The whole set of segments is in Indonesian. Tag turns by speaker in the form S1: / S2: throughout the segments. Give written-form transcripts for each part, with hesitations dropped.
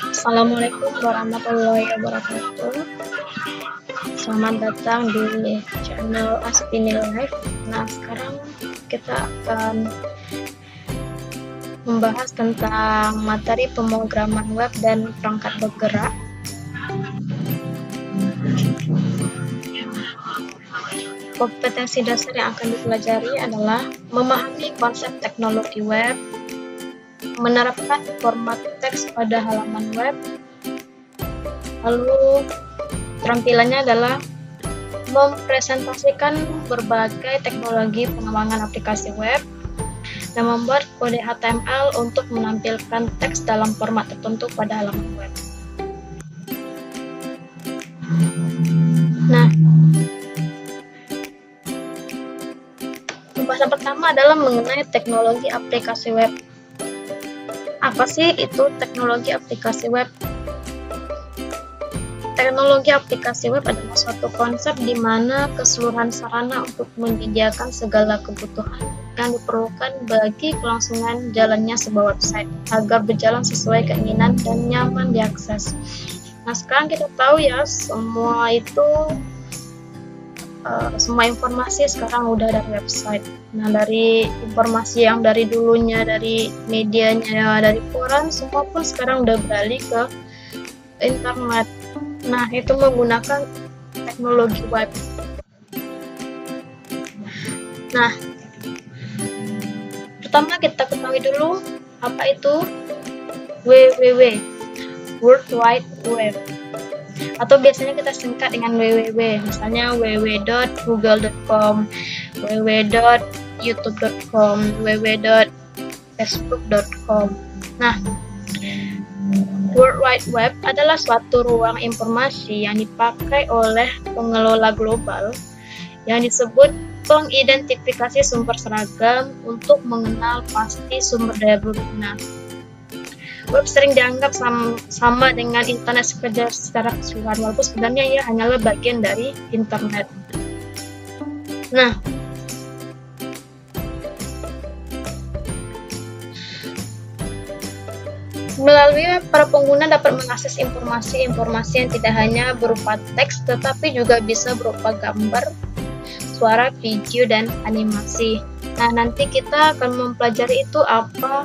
S1: Assalamualaikum warahmatullahi wabarakatuh. Selamat datang di channel Aspini Live. Nah, sekarang kita akan membahas tentang materi pemrograman web dan perangkat bergerak. Kompetensi dasar yang akan dipelajari adalah memahami konsep teknologi web, menerapkan format teks pada halaman web, lalu keterampilannya adalah mempresentasikan berbagai teknologi pengembangan aplikasi web, dan membuat kode HTML untuk menampilkan teks dalam format tertentu pada halaman web. Nah, pembahasan pertama adalah mengenai teknologi aplikasi web. Apa sih itu teknologi aplikasi web? Teknologi aplikasi web adalah suatu konsep di mana keseluruhan sarana untuk menyediakan segala kebutuhan yang diperlukan bagi kelangsungan jalannya sebuah website agar berjalan sesuai keinginan dan nyaman diakses. Nah, sekarang kita tahu ya, semua informasi sekarang udah dari website. Nah, dari informasi yang dari dulunya dari medianya, dari koran, semua pun sekarang udah beralih ke internet. Nah, itu menggunakan teknologi web. Nah, pertama kita ketahui dulu apa itu WWW, World Wide Web, atau biasanya kita singkat dengan www, misalnya www.google.com, www.youtube.com, www.facebook.com. Nah, World Wide Web adalah suatu ruang informasi yang dipakai oleh pengelola global yang disebut pengidentifikasi sumber seragam untuk mengenal pasti sumber daya berguna. Web sering dianggap sama dengan internet secara keseluruhan, walaupun sebenarnya ia hanyalah bagian dari internet. Nah, melalui web, para pengguna dapat mengakses informasi-informasi yang tidak hanya berupa teks, tetapi juga bisa berupa gambar, suara, video, dan animasi. Nah, nanti kita akan mempelajari itu apa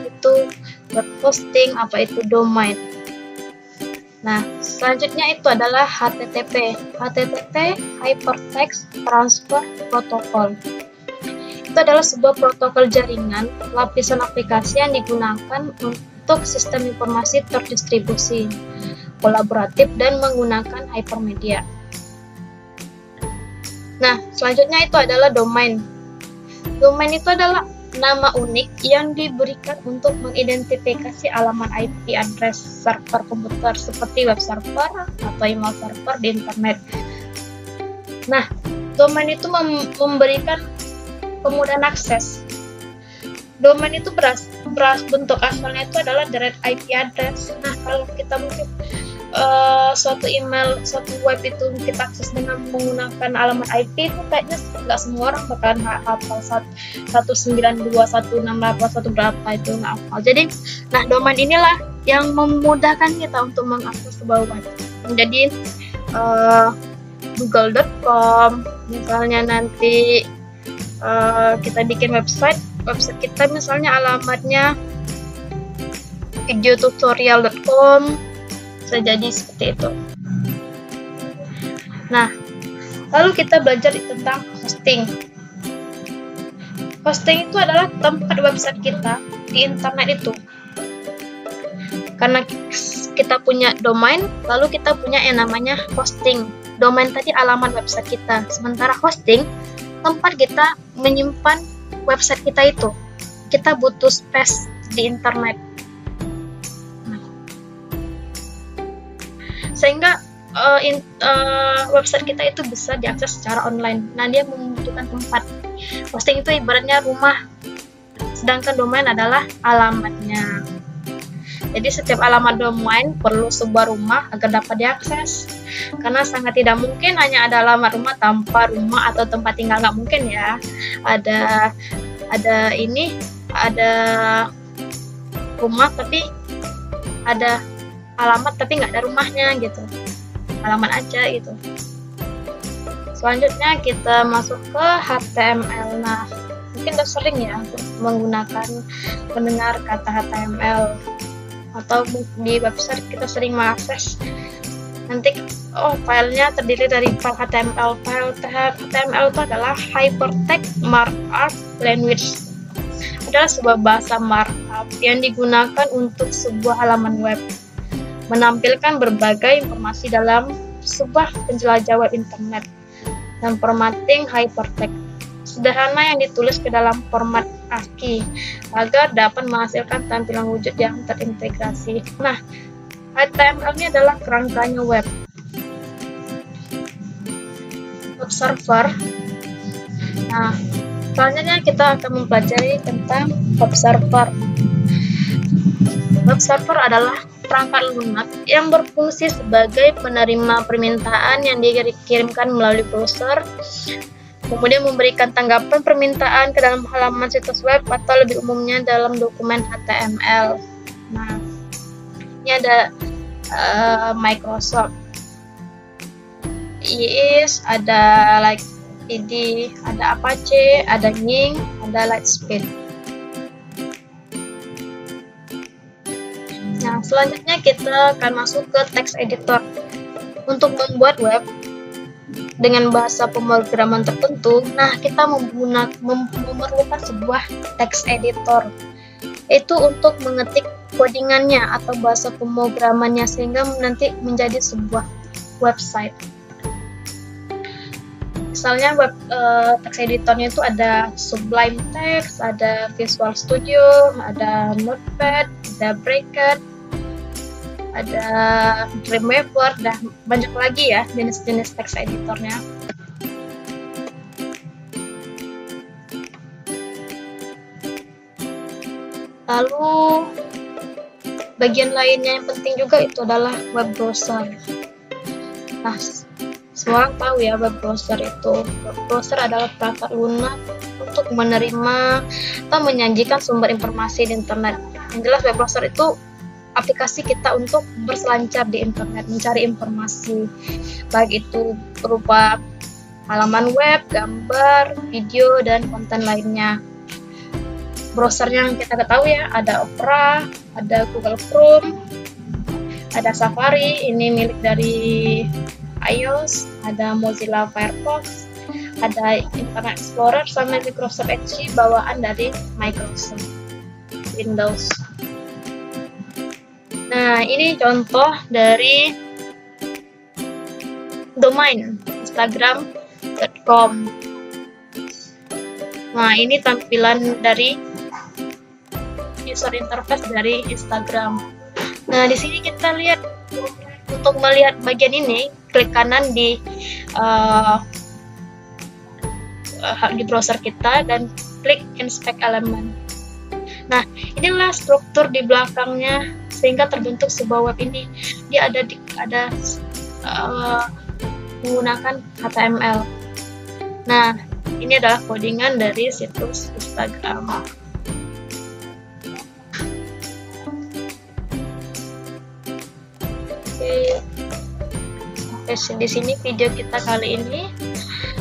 S1: itu web hosting, apa itu domain. Nah, selanjutnya itu adalah HTTP. HTTP, Hypertext Transfer Protocol. Itu adalah sebuah protokol jaringan lapisan aplikasi yang digunakan untuk sistem informasi terdistribusi, kolaboratif, dan menggunakan hypermedia. Nah, selanjutnya itu adalah domain. Domain itu adalah nama unik yang diberikan untuk mengidentifikasi alamat IP address server komputer seperti web server atau email server di internet. Nah, domain itu memberikan kemudahan akses. Domain itu bentuk asalnya itu adalah direct IP address. Nah, kalau kita mungkin suatu email, suatu web itu kita akses dengan menggunakan alamat IP, itu kayaknya nggak semua orang bakalan hafal 192.168 berapa itu nggak hafal. Jadi, nah, domain inilah yang memudahkan kita untuk mengakses sebuah web. Jadi google.com, misalnya nanti kita bikin website kita misalnya alamatnya videotutorial.com, bisa jadi seperti itu. Nah, lalu kita belajar tentang hosting. Hosting itu adalah tempat website kita di internet itu. Karena kita punya domain, lalu kita punya yang namanya hosting. Domain tadi alamat website kita, sementara hosting tempat kita menyimpan website kita itu. Kita butuh space di internet. Sehingga website kita itu bisa diakses secara online. Nah, dia membutuhkan tempat. Hosting itu ibaratnya rumah, sedangkan domain adalah alamatnya. Jadi setiap alamat domain perlu sebuah rumah agar dapat diakses. Karena sangat tidak mungkin hanya ada alamat rumah tanpa rumah atau tempat tinggal, nggak mungkin ya. Ada rumah tapi ada alamat tapi nggak ada rumahnya gitu, halaman aja gitu. Selanjutnya kita masuk ke HTML. Nah, mungkin udah sering ya menggunakan mendengar kata HTML, atau di website kita sering mengakses nanti filenya terdiri dari file HTML. File HTML itu adalah Hypertext Markup Language, adalah sebuah bahasa markup yang digunakan untuk sebuah halaman web, menampilkan berbagai informasi dalam sebuah penjelajah web internet dan formatting hypertext sederhana yang ditulis ke dalam format ASCII agar dapat menghasilkan tampilan wujud yang terintegrasi. Nah, HTML ini adalah kerangkanya web server. Nah, selanjutnya kita akan mempelajari tentang web server. Web server adalah perangkat lunak yang berfungsi sebagai penerima permintaan yang dikirimkan melalui browser, kemudian memberikan tanggapan permintaan ke dalam halaman situs web atau lebih umumnya dalam dokumen HTML. Nah, ini ada Microsoft IIS, ada ID, ada Apache, ada Ning, ada Lightspeed. Nah, selanjutnya kita akan masuk ke text editor. Untuk membuat web dengan bahasa pemrograman tertentu, nah kita memerlukan sebuah text editor. Itu untuk mengetik codingannya atau bahasa pemrogramannya sehingga nanti menjadi sebuah website. Misalnya text editornya itu ada Sublime Text, ada Visual Studio, ada Notepad, ada Bracket, ada Dreamweaver, dan banyak lagi ya jenis-jenis text editornya. Lalu bagian lainnya yang penting juga itu adalah web browser. Nah, semua orang tahu ya web browser itu. Web browser adalah perangkat lunak untuk menerima atau menyajikan sumber informasi di internet. Yang jelas web browser itu aplikasi kita untuk berselancar di internet, mencari informasi, baik itu berupa halaman web, gambar, video, dan konten lainnya. Browsernya yang kita ketahui ya, ada Opera, ada Google Chrome, ada Safari, ini milik dari iOS, ada Mozilla Firefox, ada Internet Explorer, sama Microsoft Edge bawaan dari Microsoft Windows. Nah, ini contoh dari domain instagram.com. Nah, ini tampilan dari user interface dari Instagram. Nah, di sini kita lihat, untuk melihat bagian ini, klik kanan di browser kita dan klik inspect element. Nah, inilah struktur di belakangnya sehingga terbentuk sebuah web ini. Dia ada menggunakan HTML. Nah, ini adalah codingan dari situs Instagram. Oke, sampai di sini video kita kali ini.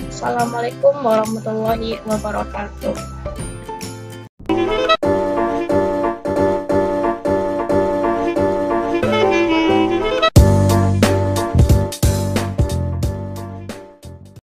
S1: Assalamualaikum warahmatullahi wabarakatuh.